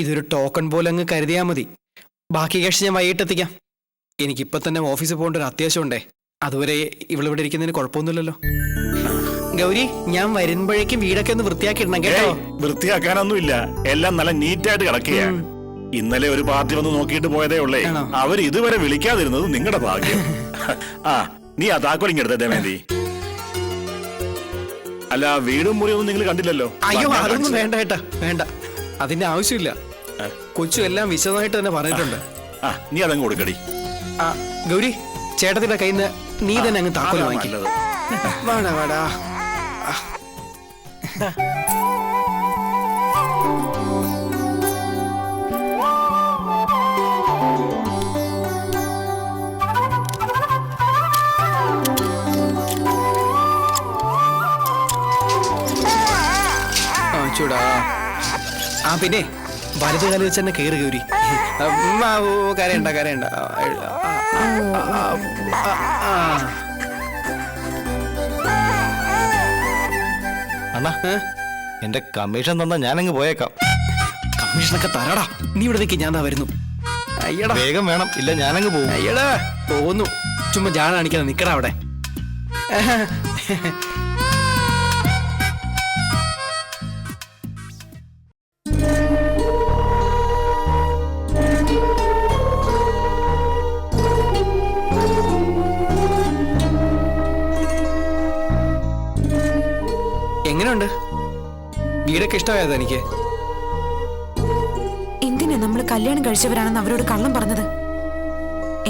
ഇതൊരു ടോക്കൺ പോലെ അങ്ങ് കരുതിയാൽ മതി. ബാക്കി ക്യാഷ് ഞാൻ വൈകിട്ട് എത്തിക്കാം. എനിക്കിപ്പോൾ തന്നെ ഓഫീസിൽ പോകേണ്ട ഒരു അത്യാവശ്യമുണ്ടേ. അതുവരെ ഇവളിവിടെ ഇരിക്കുന്നതിന് കുഴപ്പമൊന്നുമില്ലല്ലോ. ഗൗരി, ഞാൻ വരുമ്പോഴേക്കും വീടൊക്കെ ഒന്ന് വൃത്തിയാക്കിയിടണം കേട്ടോ. വൃത്തിയാക്കാനൊന്നുമില്ല, എല്ലാം നല്ല നീറ്റായിട്ട് കിടക്കുക. ഇന്നലെ ഒരു പാർട്ടി വന്ന് നോക്കിയിട്ട് പോയതേ ഉള്ളേ. അവർ ഇതുവരെ വിളിക്കാതിരുന്നത് നിങ്ങളുടെ ഭാഗ്യം. ആ, നീ ആ താക്കോലിങ് എടുത്തേ ദമയന്തി. അല്ല, വീടും മുറിയൊന്നും നിങ്ങൾ കണ്ടില്ലല്ലോ. അയ്യോ, അതൊന്നും വേണ്ട ഏട്ടാ, വേണ്ട. അതിന്റെ ആവശ്യമില്ല. കൊച്ചു എല്ലാം വിശദമായിട്ട് തന്നെ പറഞ്ഞിട്ടുണ്ട്. ആ, നീ അതങ്ങ് കൊടുക്കടി. ആ ഗൗരി, ചേട്ടത്തിന്റെ കയ്യിൽ നിന്ന് നീ തന്നെ അങ്ങ് താക്കോല് വാങ്ങിക്കല്ലത്. വേടാ വേടാ. ചൂടാ. ആ പിന്നെ വലത് കാലം വെച്ച് തന്നെ കയറി ഗൗരി. കരയണ്ട കരയണ്ട. അണ്ണാ, എന്റെ കമ്മീഷൻ തന്നാ ഞാനങ്ങ് പോയേക്കാം. കമ്മീഷനൊക്കെ തരാടാ, നീ ഇവിടെ നിൽക്കി, ഞാൻ വരുന്നു. അയ്യടാ, വേഗം വേണം, ഇല്ല ഞാനങ്ങ് പോകും. അയ്യടാ പോകുന്നു. ചുമ്മാ ജാട കാണിക്കാതെ നിക്കടാ അവിടെ. എങ്ങനെയുണ്ട്? വീടൊക്കെ ഇഷ്ടമായത് എനിക്ക്. എന്തിനാ നമ്മൾ കല്യാണം കഴിച്ചവരാണെന്ന് അവരോട് കള്ളം പറഞ്ഞത്?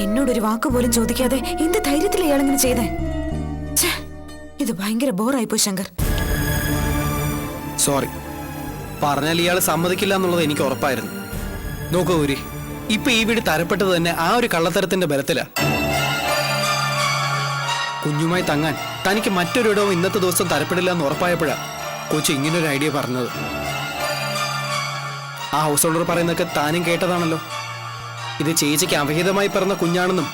എന്നോടൊരു വാക്ക് പോലും ചോദിക്കാതെ എന്ത് ധൈര്യത്തിൽ ഇയാളിങ്ങനെ ചെയ്തേ? ഇത് ഭയങ്കര ബോറായിപ്പോയി ശങ്കർ. സോറി. പറഞ്ഞാൽ ഇയാൾ സമ്മതിക്കില്ല എന്നുള്ളത് എനിക്ക് ഉറപ്പായിരുന്നു. നോക്കൂ ഗൗരി, ഇപ്പൊ ഈ വീട് തരപ്പെട്ടത് തന്നെ ആ ഒരു കള്ളത്തരത്തിന്റെ ബലത്തിലാ. കുഞ്ഞുമായി തങ്ങാൻ തനിക്ക് മറ്റൊരിടവും ഇന്നത്തെ ദിവസം തരപ്പെടില്ല എന്ന് ഉറപ്പായപ്പോഴാ കൊച്ചു ഇങ്ങനൊരു ഐഡിയ പറഞ്ഞത്. ആ ഹൗസ് ഓണർ പറയുന്നതൊക്കെ താനും കേട്ടതാണല്ലോ. ഇത് ചേച്ചിക്ക് അവിഹിതമായി പിറന്ന കുഞ്ഞാണെന്നും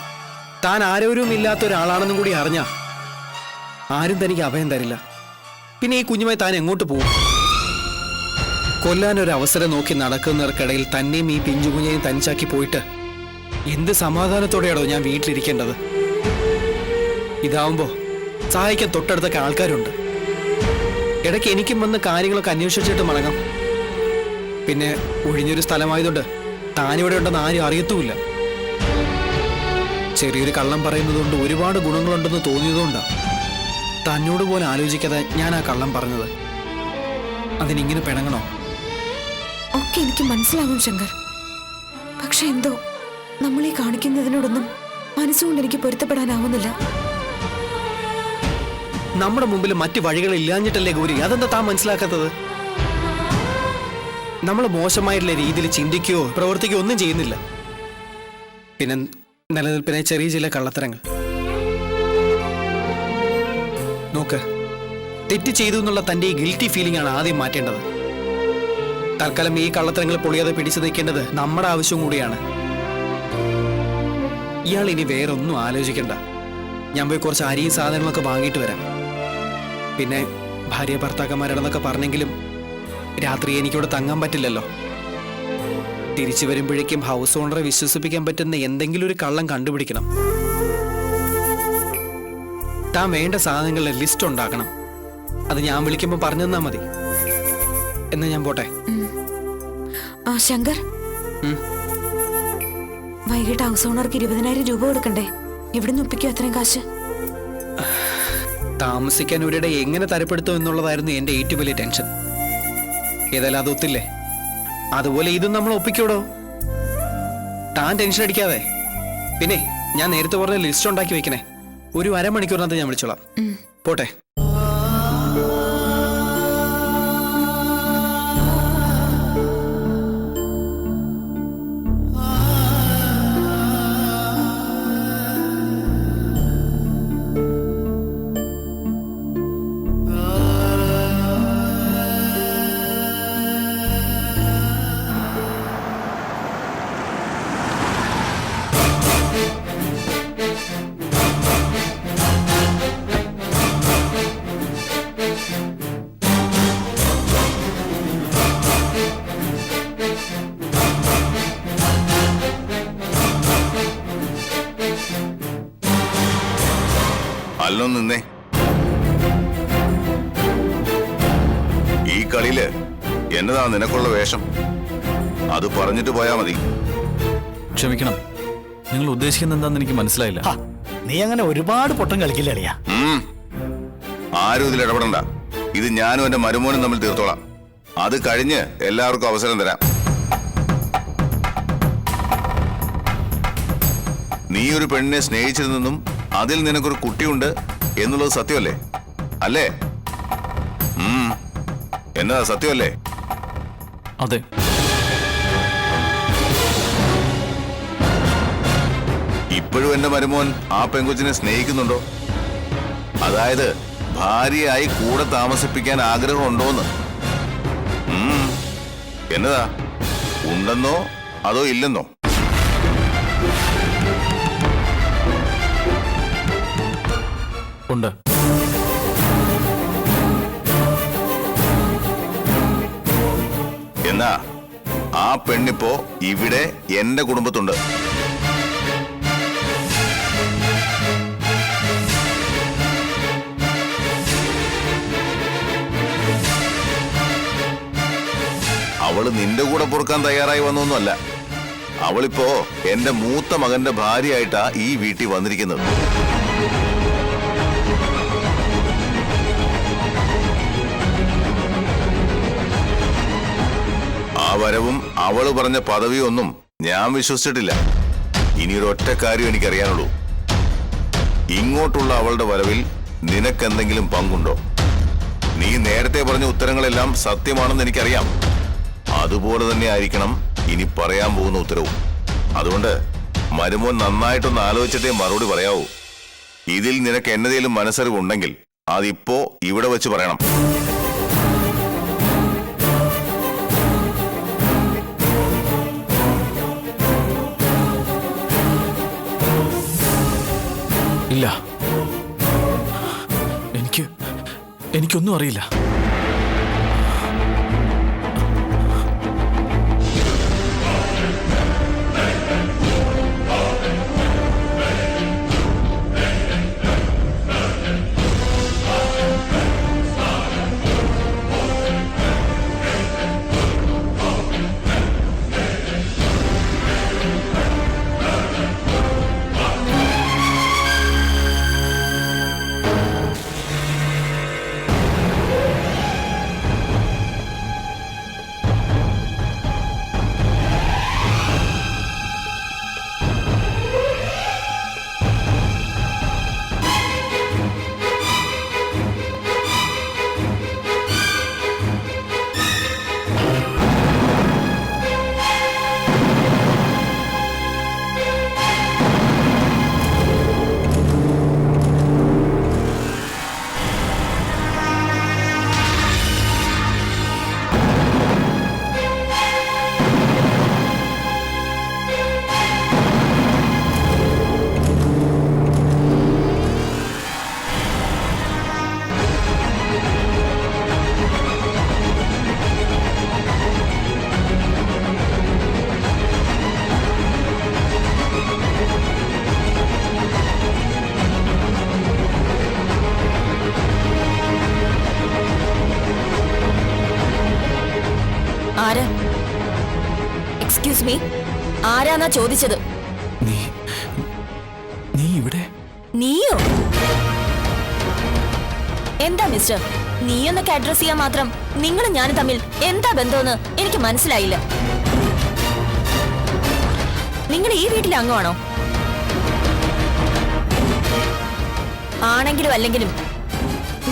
താൻ ആരോരും ഇല്ലാത്ത ഒരാളാണെന്നും കൂടി അറിഞ്ഞാ ആരും തനിക്ക് അഭയം തരില്ല. പിന്നെ ഈ കുഞ്ഞുമായി താൻ എങ്ങോട്ട് പോകും? കൊല്ലാനൊരു അവസരം നോക്കി നടക്കുന്നവർക്കിടയിൽ തന്നെയും ഈ പിഞ്ചുകുഞ്ഞെയും തനിച്ചാക്കി പോയിട്ട് എന്ത് സമാധാനത്തോടെയാണോ ഞാൻ വീട്ടിലിരിക്കേണ്ടത്? ഇതാവുമ്പോ സഹായിക്കാൻ തൊട്ടടുത്തൊക്കെ ആൾക്കാരുണ്ട്. ഇടയ്ക്ക് എനിക്കും വന്ന് കാര്യങ്ങളൊക്കെ അന്വേഷിച്ചിട്ട് മടങ്ങാം. പിന്നെ ഒഴിഞ്ഞൊരു സ്ഥലമായതുകൊണ്ട് താനിവിടെ ഉണ്ടെന്ന് ആരും അറിയത്തുമില്ല. ചെറിയൊരു കള്ളം പറയുന്നതുകൊണ്ട് ഒരുപാട് ഗുണങ്ങളുണ്ടെന്ന് തോന്നിയതുകൊണ്ടാണ് തന്നോട് പോലും ആലോചിക്കാതെ ഞാൻ ആ കള്ളം പറഞ്ഞത്. അതിനിങ്ങനെ പിണങ്ങണോ? ഒക്കെ എനിക്ക് മനസ്സിലാകും ശങ്കർ. പക്ഷെ എന്തോ നമ്മളീ കാണിക്കുന്നതിനോടൊന്നും മനസ്സുകൊണ്ട് എനിക്ക് പൊരുത്തപ്പെടാനാവുന്നില്ല. നമ്മുടെ മുമ്പിൽ മറ്റു വഴികളില്ലാഞ്ഞിട്ടല്ലേ ഗൗരി? അതെന്താ താൻ മനസ്സിലാക്കാത്തത്? നമ്മൾ മോശമായിട്ടുള്ള രീതിയിൽ ചിന്തിക്കുകയോ പ്രവർത്തിക്കുകയോ ഒന്നും ചെയ്യുന്നില്ല. പിന്നെ നിലനിൽപ്പിനെ ചെറിയ ചില കള്ളത്തരങ്ങൾ. നോക്ക്, തെറ്റ് ചെയ്തു എന്നുള്ള തന്റെ ഈ ഗിൽറ്റി ഫീലിംഗ് ആണ് ആദ്യം മാറ്റേണ്ടത്. തൽക്കാലം ഈ കള്ളത്തരങ്ങൾ പൊളിയാതെ പിടിച്ചു നിൽക്കേണ്ടത് നമ്മുടെ ആവശ്യം കൂടിയാണ്. ഇയാൾ ഇനി വേറൊന്നും ആലോചിക്കണ്ട. ഞാൻ പോയി കുറച്ച് അരിയും സാധനങ്ങളൊക്കെ വാങ്ങിയിട്ട് വരാം. പിന്നെ ഭാര്യ ഭർത്താക്കന്മാരാണെന്നൊക്കെ പറഞ്ഞെങ്കിലും രാത്രി എനിക്കിവിടെ തങ്ങാൻ പറ്റില്ലല്ലോ. തിരിച്ചു വരുമ്പോഴേക്കും ഹൗസ് ഓണറെ വിശ്വസിപ്പിക്കാൻ പറ്റുന്ന എന്തെങ്കിലും ഒരു കള്ളം കണ്ടുപിടിക്കണം. താൻ വേണ്ട സാധനങ്ങളുടെ ലിസ്റ്റ് ഉണ്ടാക്കണം. അത് ഞാൻ വിളിക്കുമ്പോൾ പറഞ്ഞു തന്നാ മതി. എന്നാ ഞാൻ പോട്ടെ. ശങ്കർ, വൈകിട്ട് ഹൗസ് ഓണർക്ക് 20,000 രൂപ കൊടുക്കണ്ടേ? എവിടുന്ന് ഒപ്പിക്കും അത്രയും കാശ്? താമസിക്കാൻ ഒരിടെ എങ്ങനെ തരപ്പെടുത്തും എന്നുള്ളതായിരുന്നു എന്റെ ഏറ്റവും വലിയ ടെൻഷൻ. ഏതായാലും അതൊത്തില്ലേ. അതുപോലെ ഇതും നമ്മൾ ഒപ്പിക്കൂടോ. താൻ ടെൻഷൻ അടിക്കാതെ. പിന്നെ ഞാൻ നേരത്തെ പറഞ്ഞ ലിസ്റ്റ് ഉണ്ടാക്കി വെക്കണേ. ഒരു അരമണിക്കൂറിനകത്ത് ഞാൻ വിളിച്ചോളാം. പോട്ടെ. കളിയില് എന്നതാ നിനക്കുള്ള വേഷം? അത് പറഞ്ഞിട്ട് പോയാ മതി. ക്ഷമിക്കണം, നിങ്ങൾ ഉദ്ദേശിക്കുന്നത് എന്താണെന്ന് എനിക്ക് മനസ്സിലായില്ല. നീ അങ്ങനെ ഒരുപാട് പൊട്ടം കളിക്കില്ല അളിയാ. ആരും ഇതിൽ ഇടപെടണ്ട. ഇത് ഞാനും എന്റെ മരുമോനും തമ്മിൽ തീർത്തോളാം. അത് കഴിഞ്ഞ് എല്ലാവർക്കും അവസരം തരാം. നീ ഒരു പെണ്ണിനെ സ്നേഹിച്ചിരുന്നെന്നും അതിൽ നിനക്കൊരു കുട്ടിയുണ്ട് എന്നുള്ളത് സത്യമല്ലേ? അല്ലേ? എന്നതാ സത്യമല്ലേ? അതെ. ഇപ്പോഴും എന്റെ മരുമോൻ ആ പെങ്കൊച്ചിനെ സ്നേഹിക്കുന്നുണ്ടോ? അതായത് ഭാര്യയായി കൂടെ താമസിപ്പിക്കാൻ ആഗ്രഹമുണ്ടോന്ന്? എന്നതാ, ഉണ്ടെന്നോ അതോ ഇല്ലെന്നോ? ഉണ്ട്. എന്നാ ആ പെണ്ണിപ്പോ ഇവിടെ എന്റെ കുടുംബത്തുണ്ട്. അവള് നിന്റെ കൂടെ പൊറുക്കാൻ തയ്യാറായി വന്നൊന്നുമല്ല. അവളിപ്പോ എന്റെ മൂത്ത മകന്റെ ഭാര്യയായിട്ടാ ഈ വീട്ടിൽ വന്നിരിക്കുന്നത്. ആ വരവും അവള് പറഞ്ഞ പദവിയൊന്നും ഞാൻ വിശ്വസിച്ചിട്ടില്ല. ഇനിയൊരൊറ്റ കാര്യം എനിക്കറിയാനുള്ളൂ. ഇങ്ങോട്ടുള്ള അവളുടെ വരവിൽ നിനക്കെന്തെങ്കിലും പങ്കുണ്ടോ? നീ നേരത്തെ പറഞ്ഞ ഉത്തരങ്ങളെല്ലാം സത്യമാണെന്ന് എനിക്കറിയാം. അതുപോലെ തന്നെ ആയിരിക്കണം ഇനി പറയാൻ പോകുന്ന ഉത്തരവും. അതുകൊണ്ട് മരുമോൻ നന്നായിട്ടൊന്ന് ആലോചിച്ചിട്ടേ മറുപടി പറയാവൂ. ഇതിൽ നിനക്ക് എന്നതേലും മനസ്സറിവുണ്ടെങ്കിൽ അതിപ്പോ ഇവിടെ വെച്ച് പറയണം. ഇല്ല, എനിക്കൊന്നും അറിയില്ല. ആരാ? എക്സ്ക്യൂസ് മീ, ആരാന്നാ ചോദിച്ചത്? നീ ഇവിടെ? നീയോ? എന്താ മിസ്റ്റർ, നീയൊന്നൊക്കെ അഡ്രസ് ചെയ്യാൻ മാത്രം നിങ്ങളും ഞാനും തമ്മിൽ എന്താ ബന്ധമെന്ന് എനിക്ക് മനസ്സിലായില്ല. നിങ്ങൾ ഈ വീട്ടിലെ അംഗമാണോ? ആണെങ്കിലും അല്ലെങ്കിലും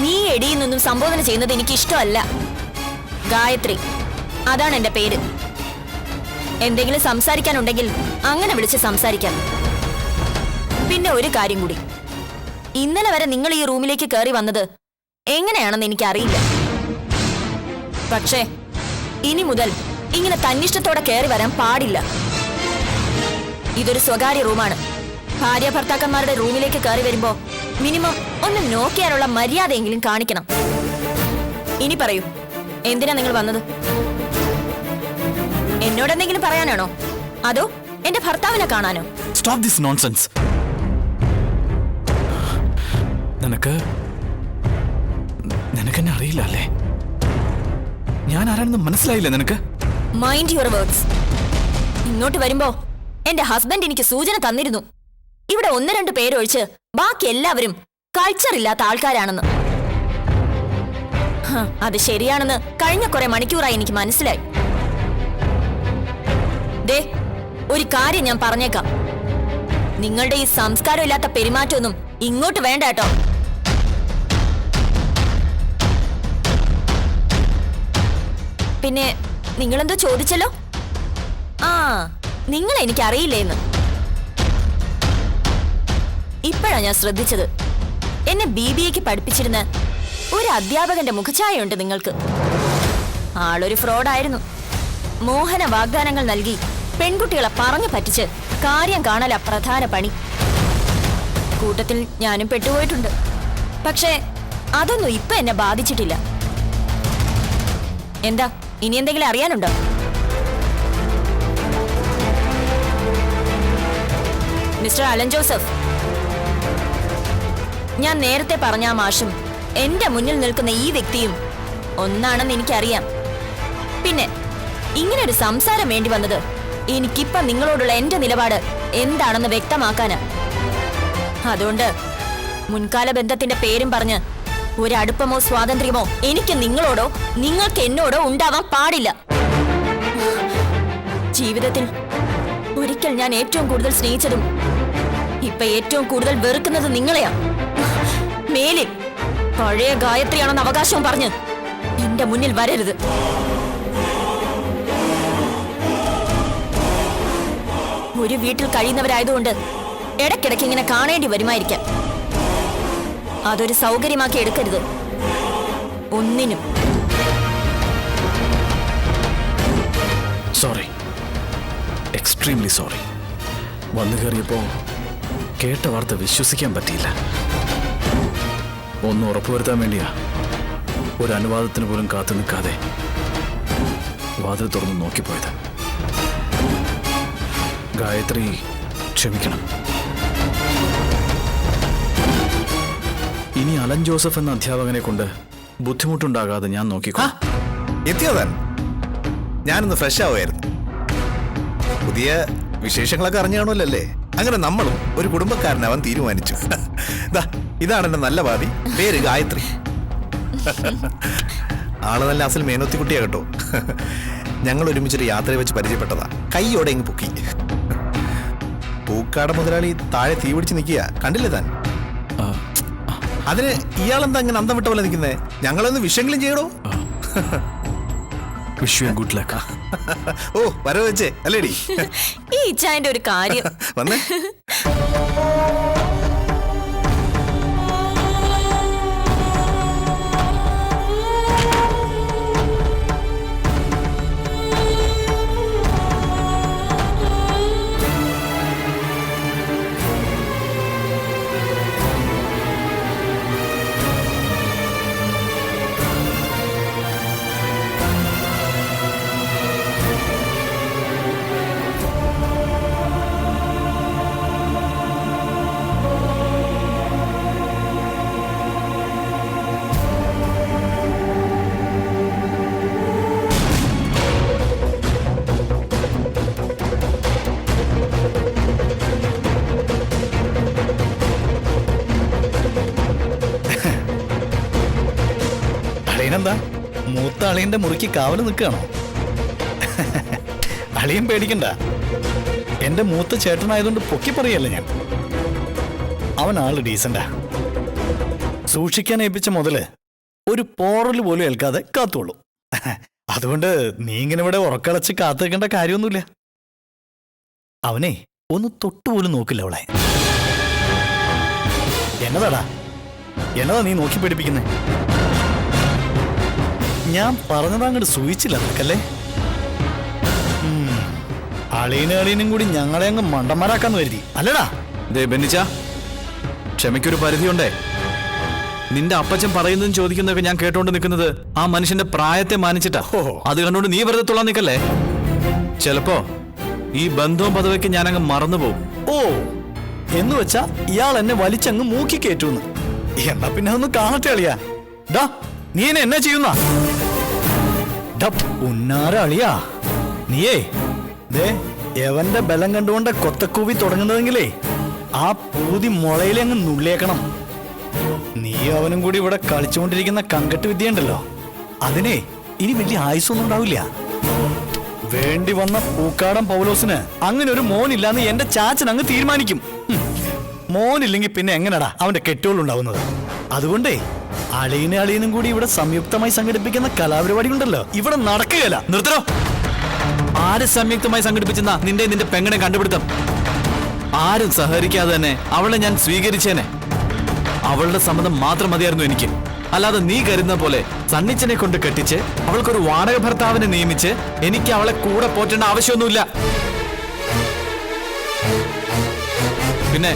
നീ എടിയെന്നൊന്നും സംബോധന ചെയ്യുന്നത് എനിക്ക് ഇഷ്ടമല്ല. ഗായത്രി, അതാണ് എന്റെ പേര്. എന്തെങ്കിലും സംസാരിക്കാനുണ്ടെങ്കിൽ അങ്ങനെ വിളിച്ച് സംസാരിക്കാം. പിന്നെ ഒരു കാര്യം കൂടി, ഇന്നലെ വരെ നിങ്ങൾ ഈ റൂമിലേക്ക് കയറി വന്നത് എങ്ങനെയാണെന്ന് എനിക്കറിയില്ല. പക്ഷേ ഇനി മുതൽ ഇങ്ങനെ തന്നിഷ്ടത്തോടെ കയറി വരാൻ പാടില്ല. ഇതൊരു സ്വകാര്യ റൂമാണ്. ഭാര്യ ഭർത്താക്കന്മാരുടെ റൂമിലേക്ക് കയറി വരുമ്പോ മിനിമം ഒന്ന് നോക്കിയാലുള്ള മര്യാദയെങ്കിലും കാണിക്കണം. ഇനി പറയൂ, എന്തിനാ നിങ്ങൾ വന്നത്? എന്നോട് എന്തെങ്കിലും പറയാനാണോ, അതോ എന്റെ ഭർത്താവിനെ കാണാനോ? Stop this nonsense. നിനക്കെന്നെ അറിയില്ല അല്ലേ? ഞാൻ ആരാണെന്ന് മനസ്സിലായില്ല നിനക്ക്? Mind your words. ഇങ്ങോട്ട് വരുമ്പോ എന്റെ ഹസ്ബൻഡ് എനിക്ക് സൂചന തന്നിരുന്നു, ഇവിടെ 1-2 പേരൊഴിച്ച് ബാക്കി എല്ലാവരും കൾച്ചർ ഇല്ലാത്ത ആൾക്കാരാണെന്ന്. അത് ശരിയാണെന്ന് കഴിഞ്ഞ കുറെ മണിക്കൂറായി എനിക്ക് മനസ്സിലായി. ദേ, ഒരു കാര്യം ഞാൻ പറഞ്ഞേക്കാം, നിങ്ങളുടെ ഈ സംസ്കാരമില്ലാത്ത പെരുമാറ്റമൊന്നും ഇങ്ങോട്ട് വേണ്ട കേട്ടോ. പിന്നെ നിങ്ങളെന്തോ ചോദിച്ചല്ലോ? ആ, നിങ്ങൾ എനിക്കറിയില്ലേന്ന്. ഇപ്പോഴാ ഞാൻ ശ്രദ്ധിച്ചത്. എന്നെ BBA പഠിപ്പിച്ചിരുന്ന ഒരു അധ്യാപകന്റെ മുഖഛായയുണ്ട് നിങ്ങൾക്ക്. ആളൊരു ഫ്രോഡായിരുന്നു. മോഹന വാഗ്ദാനങ്ങൾ നൽകി പെൺകുട്ടികളെ പറഞ്ഞു പറ്റിച്ച് കാര്യം കാണല പ്രധാന പണി. കൂട്ടത്തിൽ ഞാനും പെട്ടുപോയിട്ടുണ്ട്. പക്ഷേ അതൊന്നും ഇപ്പൊ എന്നെ ബാധിച്ചിട്ടില്ല. എന്താ, ഇനി എന്തെങ്കിലും അറിയാനുണ്ടോ? മിസ്റ്റർ അലൻ ജോസഫ്, ഞാൻ നേരത്തെ പറഞ്ഞ ആ മാഷും എന്റെ മുന്നിൽ നിൽക്കുന്ന ഈ വ്യക്തിയും ഒന്നാണെന്ന് എനിക്കറിയാം. പിന്നെ ഇങ്ങനൊരു സംസാരം വേണ്ടി വന്നത് എനിക്കിപ്പ നിങ്ങളോടുള്ള എന്റെ നിലപാട് എന്താണെന്ന് വ്യക്തമാക്കാനാ. അതുകൊണ്ട് മുൻകാല ബന്ധത്തിന്റെ പേരും പറഞ്ഞ് ഒരടുപ്പമോ സ്വാതന്ത്ര്യമോ എനിക്ക് നിങ്ങളോടോ നിങ്ങൾക്ക് എന്നോടോ ഉണ്ടാവാൻ പാടില്ല. ജീവിതത്തിൽ ഒരിക്കൽ ഞാൻ ഏറ്റവും കൂടുതൽ സ്നേഹിച്ചതും ഇപ്പൊ ഏറ്റവും കൂടുതൽ വെറുക്കുന്നത് നിങ്ങളെയാ. മേലിൽ പഴയ ഗായത്രിയാണെന്ന് അവകാശവും പറഞ്ഞ് എന്റെ മുന്നിൽ വരരുത്. ഒരു വീട്ടിൽ കഴിയുന്നവരായതുകൊണ്ട് ഇടയ്ക്കിടയ്ക്ക് ഇങ്ങനെ കാണേണ്ടി വരുമായിരിക്കാം. അതൊരു സൗകര്യമാക്കി എടുക്കരുത് ഒന്നിനും. Sorry, extremely sorry. വന്നു കയറിയപ്പോ കേട്ട വാർത്ത വിശ്വസിക്കാൻ പറ്റിയില്ല. ഒന്ന് ഉറപ്പുവരുത്താൻ വേണ്ടിയാ ഒരു അനുവാദത്തിന് പോലും കാത്തു നിൽക്കാതെ വാതിൽ തുറന്ന് നോക്കിപ്പോയത്. ഗായത്രി, ക്ഷമിക്കണം. ഇനി അലൻ ജോസഫ് എന്ന അധ്യാപകനെ കൊണ്ട് ബുദ്ധിമുട്ടുണ്ടാകാതെ ഞാൻ നോക്കിക്കോ. എത്തിയതാൻ ഞാനൊന്ന് ഫ്രഷ് ആവുമായിരുന്നു. പുതിയ വിശേഷങ്ങളൊക്കെ അറിഞ്ഞു കാണുമല്ലേ. അങ്ങനെ നമ്മളും ഒരു കുടുംബക്കാരനാവാൻ തീരുമാനിച്ചു. ഇതാണ് എന്റെ നല്ല ഭാവി, പേര് ഗായത്രി. ആള് നല്ല അസൽ മേനോത്തിക്കുട്ടിയാ കേട്ടോ. ഞങ്ങൾ ഒരുമിച്ചൊരു യാത്രയെ വെച്ച് പരിചയപ്പെട്ടതാ. കൈയോടെ ഇങ്ങ് പൊക്കി. പൂക്കാട മുതലാളി താഴെ തീ പിടിച്ച് നിൽക്കുക, കണ്ടില്ലേ താൻ? അതിന് ഇയാളെന്താ ഇങ്ങനെ അന്തം വിട്ട പോലെ നിൽക്കുന്നേ? ഞങ്ങളൊന്ന് വിഷയങ്ങളും ചെയ്യണോ? Wish you good luck. ഓ, വരവ് വെച്ചേ അല്ലേടി? ഈ ഇച്ചായന്റെ ഒരു കാര്യം. വന്നേ. അളിയനെന്താ മൂത്ത അളിയന്റെ മുറിക്ക് കാവല് നിൽക്കുകയാണോ? അളിയൻ പേടിക്കണ്ട, എന്റെ മൂത്ത ചേട്ടനായതുകൊണ്ട് പൊക്കി പറയല്ല ഞാൻ. അവൻ ആള് ഡീസന്റാ. സൂക്ഷിക്കാൻ ഏൽപ്പിച്ച മുതല് ഒരു പോറല് പോലും ഏൽക്കാതെ കാത്തോളൂ. അതുകൊണ്ട് നീ ഇങ്ങനെ ഇവിടെ ഉറക്കളച്ച് കാത്തു വെക്കേണ്ട കാര്യമൊന്നുമില്ല. അവനെ ഒന്ന് തൊട്ടുപോലും നോക്കില്ല അവളെ. എന്നതാടാ നീ നോക്കി പേടിപ്പിക്കുന്നേ? ഞാൻ പറഞ്ഞതാ അങ്ങോട്ട് സൂചിച്ചില്ല നിനക്കല്ലേ? അളിയനും കൂടി ഞങ്ങളെ അങ്ങ് മണ്ടന്മാരാക്കാന്ന് കരുതി അല്ലടാ? ദേ ബെന്നിച്ച, ക്ഷമയ്ക്കൊരു പരിധിയുണ്ടേ. നിന്റെ അപ്പച്ചൻ പറയുന്നതും ചോദിക്കുന്നതൊക്കെ ഞാൻ കേട്ടോണ്ട് നിൽക്കുന്നത് ആ മനുഷ്യന്റെ പ്രായത്തെ മാനിച്ചിട്ടാ. അത് കണ്ടോണ്ട് നീ വെറുതെ തൊള്ളാൻ നിൽക്കല്ലേ. ചിലപ്പോ ഈ ബന്ധവും പദവിക്ക് ഞാനങ്ങ് മറന്നുപോകും. ഓ, എന്ന് വെച്ചാ ഇയാൾ എന്നെ വലിച്ചങ്ങ് മൂക്കി കേറ്റൂന്ന്. എന്നാ പിന്നെ ഒന്ന് കാണട്ടെ അളിയാ. നീ എന്നെ എന്നാ ചെയ്യുന്ന? ഉന്നാര അളിയാ നീയേ ദേ എവന്റെ ബലം കണ്ടുകൊണ്ട് കൊത്തക്കൂവി തുടങ്ങുന്നതെങ്കിലേ ആ പൂതി മുളയിലെ അങ്ങ് നുള്ളിയേക്കണം. നീ അവനും കൂടി ഇവിടെ കളിച്ചുകൊണ്ടിരിക്കുന്ന കങ്കട്ട് വിദ്യയുണ്ടല്ലോ, അതിനെ ഇനി വലിയ ആയുസൊന്നും ഉണ്ടാവില്ല. വേണ്ടി വന്ന പൂക്കാടൻ പൗലോസിന് അങ്ങനെ ഒരു മോനില്ലാന്ന് എന്റെ ചാച്ചൻ അങ്ങ് തീരുമാനിക്കും. മോനില്ലെങ്കിൽ പിന്നെ എങ്ങനെടാ അവന്റെ കെട്ടുകളുണ്ടാവുന്നത്? അതുകൊണ്ടേ അളിയനും കൂടി ഇവിടെ സംയുക്തമായി സംഘടിപ്പിക്കുന്ന കലാപരിപാടി ഉണ്ടല്ലോ, ഇവിടെ നടക്കുകയല്ല. നിർത്തണോ? ആര് സംയുക്തമായി സംഘടിപ്പിച്ചെന്നാ നിന്റെ പെങ്ങനെ കണ്ടുപിടുത്തം? ആരും സഹകരിക്കാതെ തന്നെ അവളെ ഞാൻ സ്വീകരിച്ചേനെ. അവളുടെ സമ്മതം മാത്രം മതിയായിരുന്നു എനിക്ക്. അല്ലാതെ നീ കരുതുന്ന പോലെ സണ്ണിച്ചനെ കൊണ്ട് കെട്ടിച്ച് അവൾക്കൊരു വാടക ഭർത്താവിനെ നിയമിച്ച് എനിക്ക് അവളെ കൂടെ പോറ്റേണ്ട ആവശ്യമൊന്നുമില്ല. പിന്നെ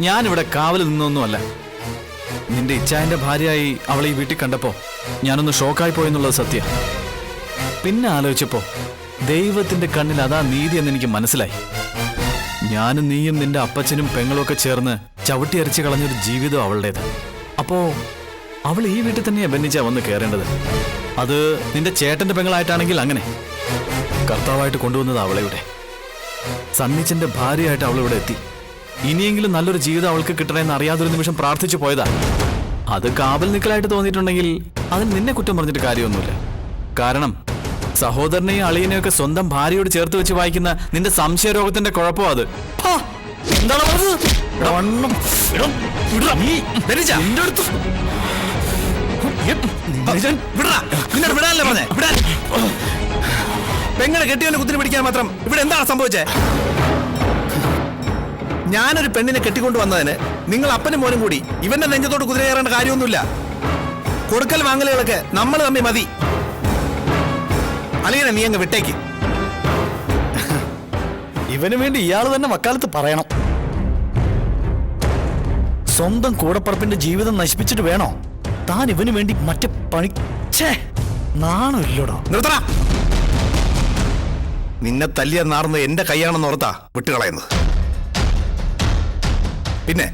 ഞാനിവിടെ കാവൽ നിന്നൊന്നുമല്ല. നിന്റെ ഇച്ചായന്റെ ഭാര്യയായി അവളെ ഈ വീട്ടിൽ കണ്ടപ്പോ ഞാനൊന്ന് ഷോക്കായി പോയെന്നുള്ളത് സത്യ. പിന്നെ ആലോചിച്ചപ്പോ ദൈവത്തിന്റെ കണ്ണിൽ അതാ നീതി എന്ന് എനിക്ക് മനസ്സിലായി. ഞാനും നീയും നിന്റെ അപ്പച്ചനും പെങ്ങളും ഒക്കെ ചേർന്ന് ചവിട്ടി അരച്ച് കളഞ്ഞൊരു ജീവിതം അവളുടേത്. അപ്പോ അവൾ ഈ വീട്ടിൽ തന്നെയാ ബെന്നിച്ചാ വന്ന് കയറേണ്ടത്. അത് നിന്റെ ചേട്ടന്റെ പെങ്ങളായിട്ടാണെങ്കിൽ അങ്ങനെ. കർത്താവായിട്ട് കൊണ്ടുവന്നത് അവളെവിടെ. സണ്ണിച്ചന്റെ ഭാര്യയായിട്ട് അവളിവിടെ എത്തി. ഇനിയെങ്കിലും നല്ലൊരു ജീവിതം അവൾക്ക് കിട്ടണമെന്ന് അറിയാതൊരു നിമിഷം പ്രാർത്ഥിച്ചു പോയതാ. അത് കാവൽ നിൽക്കലായിട്ട് തോന്നിയിട്ടുണ്ടെങ്കിൽ അതിന് നിന്നെ കുറ്റം പറഞ്ഞിട്ട് കാര്യമൊന്നുമില്ല. കാരണം സഹോദരനെയും അളിയനെയും ഒക്കെ സ്വന്തം ഭാര്യയോട് ചേർത്ത് വെച്ച് വായിക്കുന്ന നിന്റെ സംശയരോഗത്തിന്റെ കുഴപ്പം അത്. പെങ്ങളെ കെട്ടിയവനെ കുത്തിരി പിടിക്കാൻ മാത്രം ഇവിടെ എന്താണ് സംഭവിച്ചേ? ഞാനൊരു പെണ്ണിനെ കെട്ടിക്കൊണ്ടു വന്നതിന് നിങ്ങൾ അപ്പനും മോനും കൂടി ഇവന്റെ നെഞ്ചത്തോട് കുതിര കയറേണ്ട കാര്യമൊന്നുമില്ല. കൊടുക്കൽ വാങ്ങലുകളൊക്കെ നമ്മൾ തമ്മിൽ മതി. അളിയനെ നീ അങ്ങ് വിട്ടേക്ക്. ഇവന് വേണ്ടി ഇയാൾ തന്നെ വക്കാലത്ത് പറയണം. സ്വന്തം കൂടപ്പറപ്പിന്റെ ജീവിതം നശിപ്പിച്ചിട്ട് വേണോ താൻ ഇവന് വേണ്ടി മറ്റേ പണി? നാണമില്ലോടോ. നിർത്തടാ. നിന്നെ തല്ലിയ നാർന്ന് എന്റെ കൈയാണെന്ന് ഓർത്താ വിട്ടുകളയുന്നത്. പിന്നെ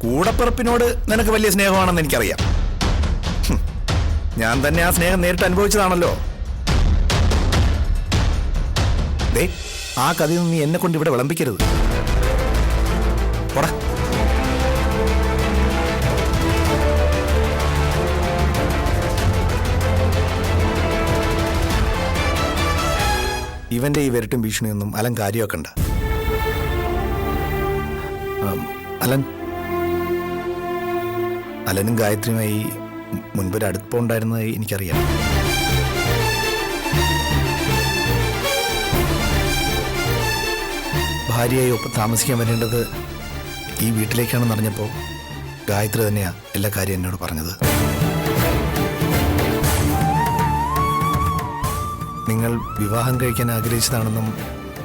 കൂടപ്പിറപ്പിനോട് നിനക്ക് വലിയ സ്നേഹമാണെന്ന് എനിക്കറിയാം. ഞാൻ തന്നെ ആ സ്നേഹം നേരിട്ട് അനുഭവിച്ചതാണല്ലോ. ആ കഥയൊന്നും നീ എന്നെ കൊണ്ട് ഇവിടെ വിളമ്പിക്കരുത്. പോടാ. ഇവന്റെ ഈ വിരട്ടും ഭീഷണിയൊന്നും അലൻ കാര്യമാക്കണ്ട. അലനും ഗായത്രിയുമായി മുൻപൊരു അടുപ്പമുണ്ടായിരുന്നതായി എനിക്കറിയാം. ഭാര്യയായി ഒപ്പം താമസിക്കാൻ വരേണ്ടത് ഈ വീട്ടിലേക്കാണെന്ന് അറിഞ്ഞപ്പോൾ ഗായത്രി തന്നെയാ എല്ലാ കാര്യം എന്നോട് പറഞ്ഞത്. നിങ്ങൾ വിവാഹം കഴിക്കാൻ ആഗ്രഹിച്ചതാണെന്നും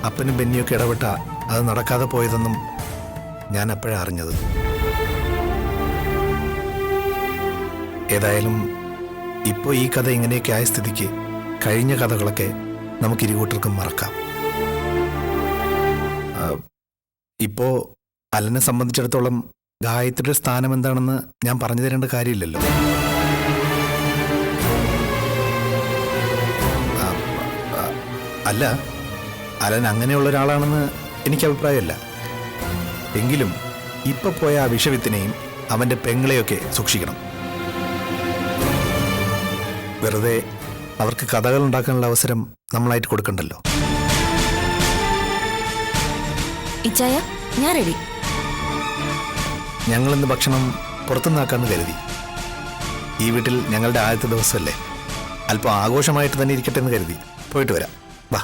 അപ്പനും ബെന്നിയൊക്കെ ഇടപെട്ട അത് നടക്കാതെ പോയതെന്നും ഞാൻ അപ്പോഴാണ് അറിഞ്ഞത്. ഏതായാലും ഇപ്പോൾ ഈ കഥ ഇങ്ങനെയൊക്കെ ആയ സ്ഥിതിക്ക് കഴിഞ്ഞ കഥകളൊക്കെ നമുക്ക് ഇരുകൂട്ടർക്കും മറക്കാം. ഇപ്പോ അലനെ സംബന്ധിച്ചിടത്തോളം ഗായത്രിയുടെ സ്ഥാനം എന്താണെന്ന് ഞാൻ പറഞ്ഞു തരേണ്ട കാര്യമില്ലല്ലോ. അല്ല, അലൻ അങ്ങനെയുള്ള ഒരാളാണെന്ന് എനിക്ക് അഭിപ്രായമല്ല. എങ്കിലും ഇപ്പൊ പോയ ആ വിഷവിത്തിനെയും അവന്റെ പെങ്ങളെയൊക്കെ സൂക്ഷിക്കണം. വെറുതെ അവർക്ക് കഥകൾ ഉണ്ടാക്കാനുള്ള അവസരം നമ്മളായിട്ട് കൊടുക്കണ്ടല്ലോ. ഇച്ചായ, ഞാൻ റെഡി. ഞങ്ങളിന്ന് ഭക്ഷണം പുറത്തുനിന്നാക്കാന്ന് കരുതി. ഈ വീട്ടിൽ ഞങ്ങളുടെ ആദ്യത്തെ ദിവസമല്ലേ, അല്പം ആഘോഷമായിട്ട് തന്നെ ഇരിക്കട്ടെ എന്ന് കരുതി. പോയിട്ട് വരാം. വാ.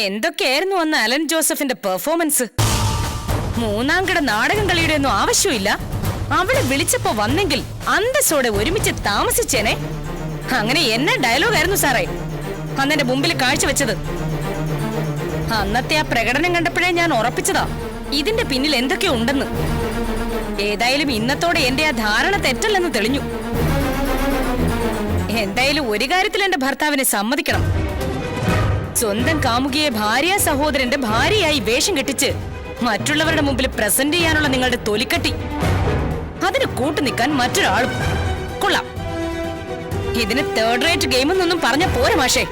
എന്തൊക്കെയായിരുന്നു അന്ന് അലൻ ജോസഫിന്റെ പെർഫോമൻസ്? മൂന്നാം കിട നാടകം കളിയുടെ ഒന്നും ആവശ്യമില്ല. അവളെ വിളിച്ചപ്പോ വന്നെങ്കിൽ അന്തസ്സോടെ ഒരുമിച്ച് താമസിച്ചേനെ. അങ്ങനെ എന്നെ ഡയലോഗായിരുന്നു സാറേ അന്നെന്റെ മുമ്പിൽ കാഴ്ചവെച്ചത്. അന്നത്തെ ആ പ്രകടനം കണ്ടപ്പോഴേ ഞാൻ ഉറപ്പിച്ചതാ ഇതിന്റെ പിന്നിൽ എന്തൊക്കെ ഉണ്ടെന്ന്. ഏതായാലും ഇന്നത്തോടെ എന്റെ ആ ധാരണ തെറ്റല്ലെന്ന് തെളിഞ്ഞു. എന്തായാലും ഒരു കാര്യത്തിൽ എന്റെ ഭർത്താവിനെ സമ്മതിക്കണം. സ്വന്തം കാമുകിയെ ഭാര്യ സഹോദരന്റെ ഭാര്യയായി വേഷം കെട്ടിച്ച് മറ്റുള്ളവരുടെ മുമ്പിൽ പ്രസന്റ് ചെയ്യാനുള്ള നിങ്ങളുടെ തൊലിക്കട്ടി, അതിന് കൂട്ടു നിൽക്കാൻ മറ്റൊരാളും കൊള്ളാം. ഇതിന് തേർഡ് റേറ്റ് ഗെയിം എന്നൊന്നും പറഞ്ഞ പോരെ മാഷേ.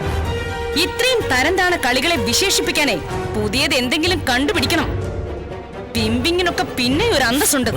ഇത്രയും തരംതാണ കളികളെ വിശേഷിപ്പിക്കാനേ പുതിയത് എന്തെങ്കിലും കണ്ടുപിടിക്കണം. പിമ്പിങ്ങിനൊക്കെ പിന്നെ ഒരു അന്തസ്സുണ്ട്.